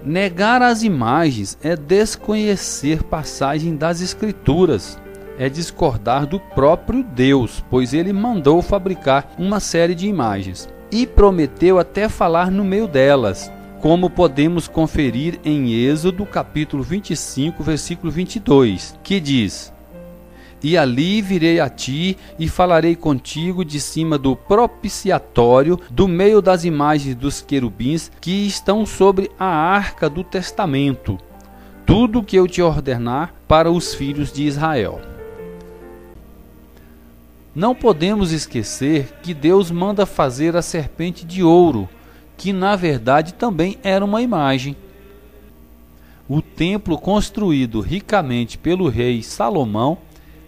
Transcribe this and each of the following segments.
Negar as imagens é desconhecer passagem das Escrituras, é discordar do próprio Deus, pois ele mandou fabricar uma série de imagens e prometeu até falar no meio delas, como podemos conferir em Êxodo capítulo 25, versículo 22, que diz: "E ali virei a ti e falarei contigo de cima do propiciatório, do meio das imagens dos querubins que estão sobre a arca do testamento, tudo o que eu te ordenar para os filhos de Israel." Não podemos esquecer que Deus manda fazer a serpente de ouro, que na verdade também era uma imagem. O templo construído ricamente pelo rei Salomão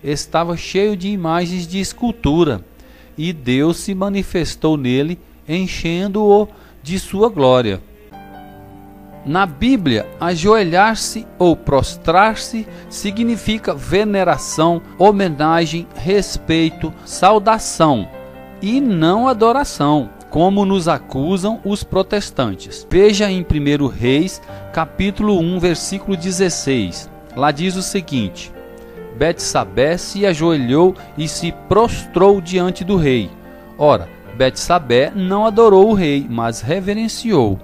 estava cheio de imagens de escultura, e Deus se manifestou nele, enchendo-o de sua glória. Na Bíblia, ajoelhar-se ou prostrar-se significa veneração, homenagem, respeito, saudação, e não adoração, como nos acusam os protestantes. Veja em 1 Reis, capítulo 1, versículo 16. Lá diz o seguinte: Betsabé se ajoelhou e se prostrou diante do rei. Ora, Betsabé não adorou o rei, mas reverenciou.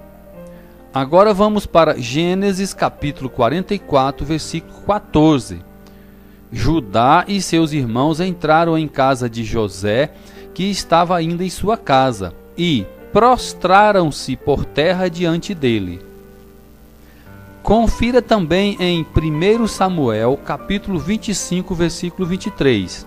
Agora vamos para Gênesis capítulo 44, versículo 14. Judá e seus irmãos entraram em casa de José, que estava ainda em sua casa, e prostraram-se por terra diante dele. Confira também em 1 Samuel, capítulo 25, versículo 23.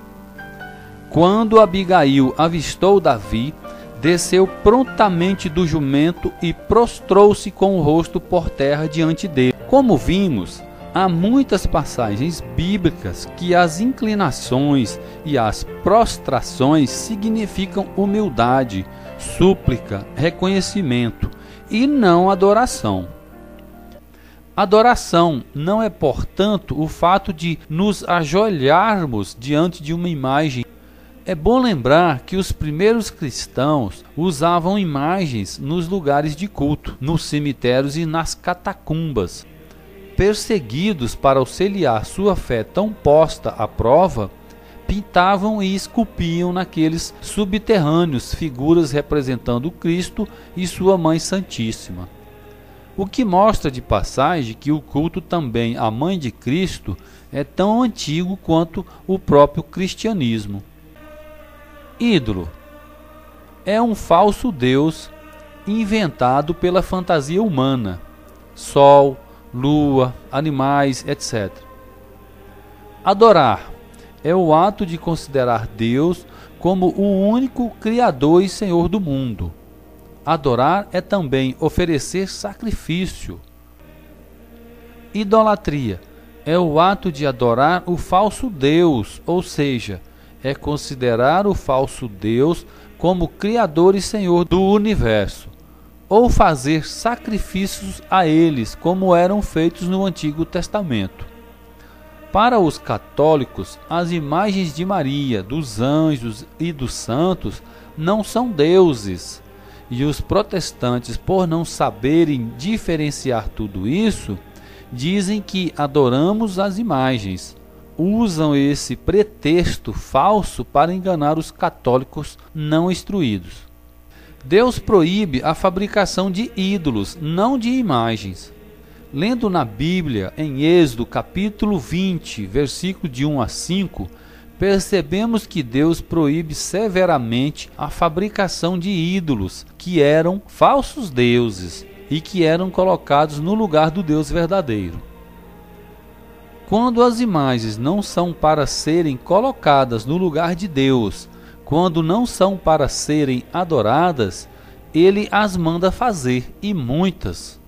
Quando Abigail avistou Davi, desceu prontamente do jumento e prostrou-se com o rosto por terra diante dele. Como vimos, há muitas passagens bíblicas que as inclinações e as prostrações significam humildade, súplica, reconhecimento e não adoração. Adoração não é, portanto, o fato de nos ajoelharmos diante de uma imagem. É bom lembrar que os primeiros cristãos usavam imagens nos lugares de culto, nos cemitérios e nas catacumbas. Perseguidos para auxiliar sua fé tão posta à prova, pintavam e esculpiam naqueles subterrâneos figuras representando Cristo e sua Mãe Santíssima. O que mostra de passagem que o culto também à Mãe de Cristo é tão antigo quanto o próprio cristianismo. Ídolo é um falso Deus inventado pela fantasia humana, sol, lua, animais, etc. Adorar é o ato de considerar Deus como o único Criador e Senhor do mundo. Adorar é também oferecer sacrifício. Idolatria é o ato de adorar o falso Deus, ou seja, é considerar o falso Deus como Criador e Senhor do universo, ou fazer sacrifícios a eles, como eram feitos no Antigo Testamento. Para os católicos, as imagens de Maria, dos anjos e dos santos não são deuses, e os protestantes, por não saberem diferenciar tudo isso, dizem que adoramos as imagens. Usam esse pretexto falso para enganar os católicos não instruídos. Deus proíbe a fabricação de ídolos, não de imagens. Lendo na Bíblia, em Êxodo capítulo 20, versículo de 1 a 5, percebemos que Deus proíbe severamente a fabricação de ídolos, que eram falsos deuses e que eram colocados no lugar do Deus verdadeiro. Quando as imagens não são para serem colocadas no lugar de Deus, quando não são para serem adoradas, ele as manda fazer, e muitas.